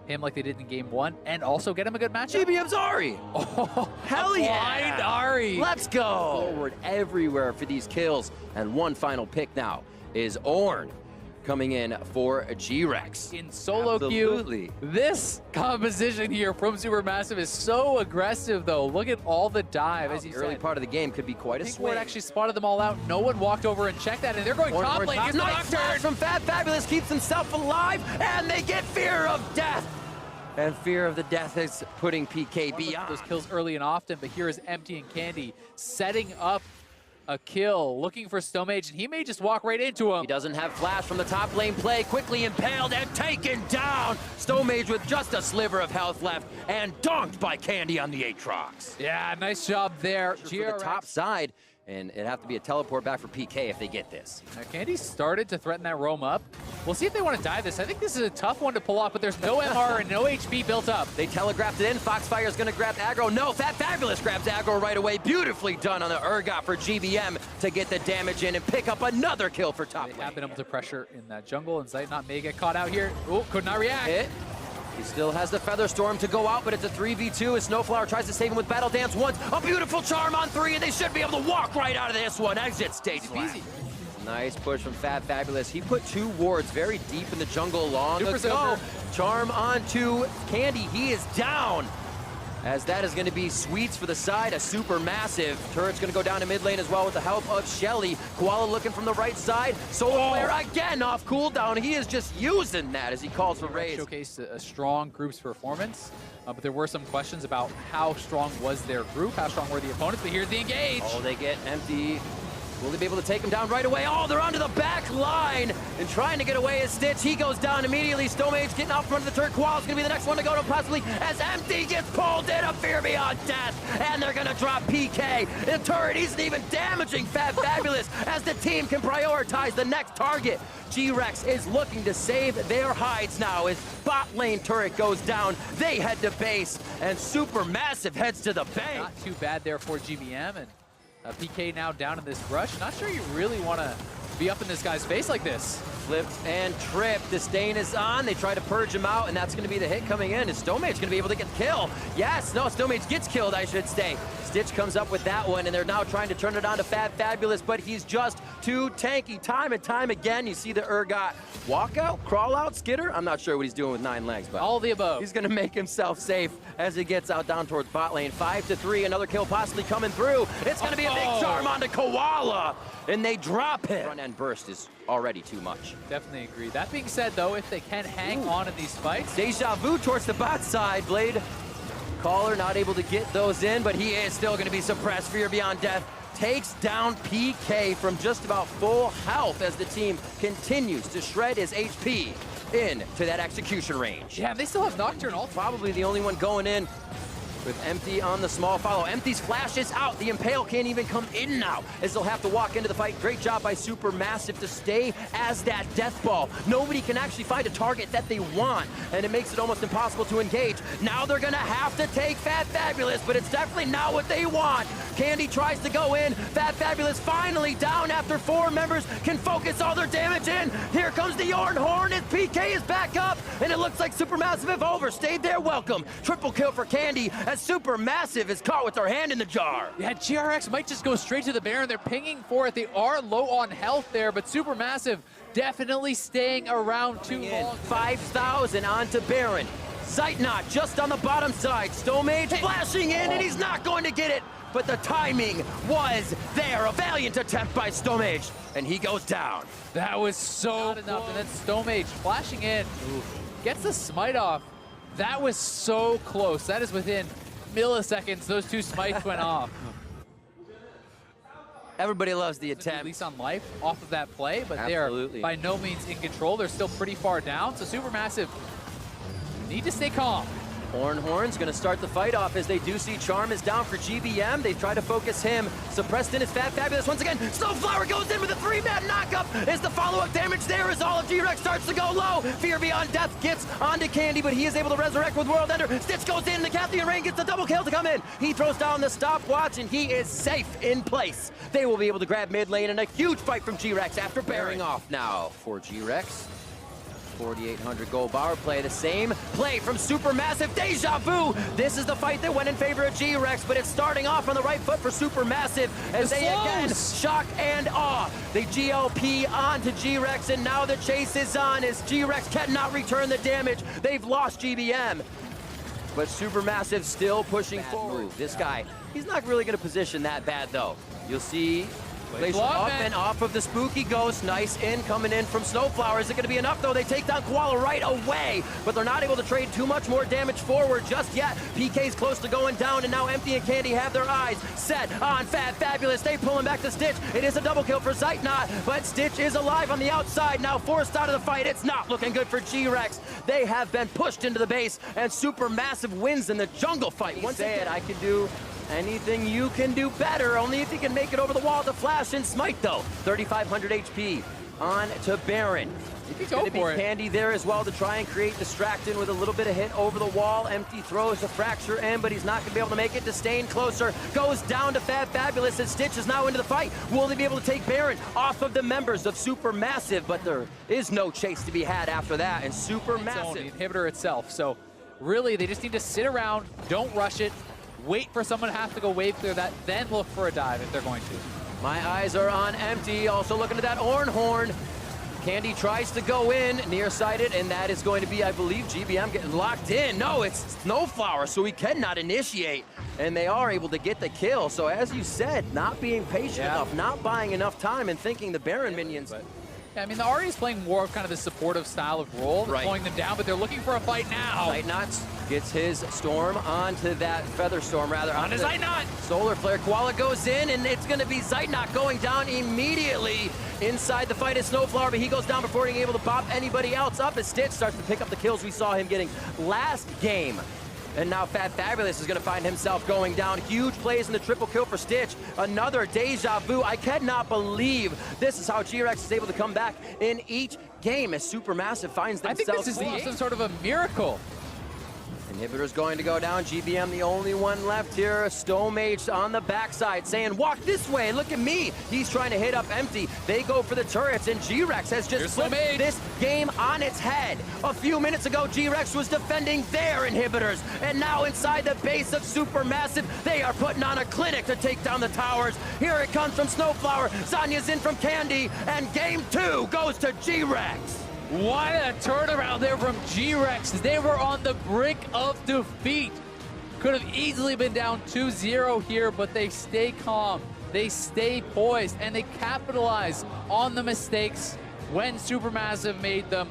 him like they did in game 1, and also get him a good matchup. GBM's Ari. Oh, Hell yeah. blind Ari. Let's go. Forward everywhere for these kills. And one final pick now is Ornn coming in for GRX. In solo Absolutely. queue, this composition here from SuperMassive is so aggressive, though. Look at all the dive, as you The early said. part of the game could be quite a swing. Ward actually spotted them all out. No one walked over and checked that, and they're going top lane. Here's the Nice flash from Fat Fabulous, keeps himself alive, and they get Fear of Death. And Fear of the Death is putting PK beyond. Those kills early and often, but here is Empty and Candy setting up a kill, looking for Stomage, and he may just walk right into him. He doesn't have flash from the top lane play, quickly impaled and taken down. Stomage with just a sliver of health left, and dunked by Candy on the Aatrox. Yeah, nice job there. For the top side, and it'd have to be a teleport back for PK if they get this. Now, Candy started to threaten that roam up. We'll see if they want to dive this. I think this is a tough one to pull off, but there's no MR and no HP built up. They telegraphed it in. Foxfire's gonna grab aggro. No, Fat Fabulous grabs aggro right away. Beautifully done on the Urgot for GBM to get the damage in and pick up another kill for top lane. They have been able to pressure in that jungle, and Zeitnot may get caught out here. Oh, could not react. He still has the Feather Storm to go out, but it's a 3v2 as Snowflower tries to save him with Battle Dance once. A beautiful charm on 3, and they should be able to walk right out of this one. Exit stage left. Nice push from Fat Fabulous. He put 2 wards very deep in the jungle long ago. Charm onto Candy. He is down. As that is going to be Sweets for the side, a SuperMassive. Turret's going to go down to mid lane as well with the help of Shelly. Koala looking from the right side. Solar Flare again off cooldown. He is just using that as he calls for raise. Showcased a strong group's performance, but there were some questions about how strong was their group, how strong were the opponents, but here's the engage. Oh, they get Empty. Will they be able to take him down right away? Oh, they're onto the back line and trying to get away as Stitch. He goes down immediately. Stomage getting out front of the turret. Koala's gonna be the next one to go to possibly as Empty gets pulled in. A Fear Beyond Death, and they're gonna drop PK. The turret isn't even damaging Fat Fabulous as the team can prioritize the next target. GRX is looking to save their hides now as bot lane turret goes down. They head to base, and SuperMassive heads to the bank. Not too bad there for GBM, and PK now down in this rush. Not sure you really want to be up in this guy's face like this. Flipped and tripped. Disdain is on. They try to purge him out, and that's going to be the hit coming in. Is Stomage going to be able to get the kill? Yes. No, Stomage gets killed, I should say. Stitch comes up with that one, and they're now trying to turn it on to Fat Fabulous, but he's just too tanky. Time and time again, you see the Urgot walk out, crawl out, skitter. I'm not sure what he's doing with 9 legs, but all the above. He's going to make himself safe as he gets out down towards bot lane. 5-3, another kill possibly coming through. It's going to be a big charm onto Koala, and they drop him. Front end burst is already too much. Definitely agree. That being said, though, if they can hang on in these fights. Deja Vu towards the bot side. Blade Caller not able to get those in, but he is still going to be suppressed. Fear Beyond Death takes down PK from just about full health as the team continues to shred his HP into that execution range. Yeah, they still have Nocturne ult. Probably the only one going in with Empty on the small follow. Empty's flash is out. The Impale can't even come in now as they'll have to walk into the fight. Great job by SuperMassive to stay as that death ball. Nobody can actually find a target that they want, and it makes it almost impossible to engage. Now they're gonna have to take Fat Fabulous, but it's definitely not what they want. Candy tries to go in. Fat Fabulous finally down after 4 members can focus all their damage in. Here comes the Ornn Horn as PK is back up, and it looks like SuperMassive have overstayed their welcome. Triple kill for Candy as SuperMassive is caught with their hand in the jar. Yeah, GRX might just go straight to the Baron. They're pinging for it. They are low on health there, but SuperMassive definitely staying around too long. 5,000 onto Baron. Zeitnot just on the bottom side. Stomage flashing in, and he's not going to get it. But the timing was there. A valiant attempt by Stomage, and he goes down. That was so not enough. And then Stomage flashing in, gets the smite off. That was so close. That is within milliseconds. Those 2 smites went off. Everybody loves the attempt. At least on life off of that play, but they are by no means in control. They're still pretty far down. So SuperMassive need to stay calm. Ornn Horn's going to start the fight off as they do see Charm is down for GBM. They try to focus him. Suppressed in is Fat Fabulous once again. Snowflower goes in with a 3-man knockup. Is the follow-up damage there as all of GRX starts to go low. Fear Beyond Death gets onto Candy, but he is able to resurrect with World Ender. Stitch goes in. The Cathian Rain gets the double kill to come in. He throws down the stopwatch, and he is safe in place. They will be able to grab mid lane, and a huge fight from GRX after bearing off now for GRX. 4,800 gold bar play. The same play from SuperMassive. Deja vu. This is the fight that went in favor of GRX, but it's starting off on the right foot for SuperMassive as they again shock and awe. They GLP onto GRX, and now the chase is on as GRX cannot return the damage. They've lost GBM. But SuperMassive still pushing forward. This guy, he's not really going to position that bad, though. You'll see. Plays up and off of the Spooky Ghost. Nice in coming in from Snowflower. Is it going to be enough, though? They take down Koala right away, but they're not able to trade too much more damage forward just yet. PK's close to going down, and now Empty and Candy have their eyes set on Fat Fabulous. They pull him back to Stitch. It is a double kill for Zeitnot, but Stitch is alive on the outside. Now forced out of the fight. It's not looking good for GRX. They have been pushed into the base, and SuperMassive wins in the jungle fight. Once again, I can do anything you can do better, only if you can make it over the wall to flash and smite, though. 3,500 HP on to Baron. It's going to be Candy there as well to try and create distraction with a little bit of hit over the wall. Empty throws a fracture in, but he's not going to be able to make it. Disdain closer, goes down to Fat Fabulous, and Stitch is now into the fight. Will they be able to take Baron off of the members of SuperMassive? But there is no chase to be had after that, and SuperMassive. The inhibitor itself, so really they just need to sit around, don't rush it, wait for someone to have to go wave clear that, then look for a dive if they're going to. My eyes are on Empty, also looking at that Ornhorn. Candy tries to go in, nearsighted, and that is going to be, I believe, GBM getting locked in. No, it's Snowflower, so he cannot initiate, and they are able to get the kill. So as you said, not being patient enough, not buying enough time, and thinking the Baron minions. Yeah, I mean, the Ahri is playing more of kind of the supportive style of role, slowing them down, but they're looking for a fight now. Zeitnot gets his Storm onto that Feather Storm, rather. Onto Zeitnot! Solar Flare. Koala goes in, and it's going to be Zeitnot going down immediately inside the fight is Snowflower, but he goes down before being able to pop anybody else up as Stitch starts to pick up the kills we saw him getting last game. And now Fat Fabulous is going to find himself going down. Huge plays in the triple kill for Stitch. Another deja vu. I cannot believe this is how GRX is able to come back in each game as SuperMassive finds themselves. I think this is some sort of a miracle. Inhibitor's going to go down. GBM the only one left here. Stomage on the backside saying, walk this way, look at me. He's trying to hit up Empty. They go for the turrets, and GRX has just flipped this game on its head. A few minutes ago, GRX was defending their inhibitors, and now inside the base of SuperMassive, they are putting on a clinic to take down the towers. Here it comes from Snowflower. Zanya's in from Candy, and game 2 goes to GRX. What a turnaround there from GRX. They were on the brink of defeat. Could have easily been down 2-0 here, but they stay calm. They stay poised, and they capitalize on the mistakes when SuperMassive made them.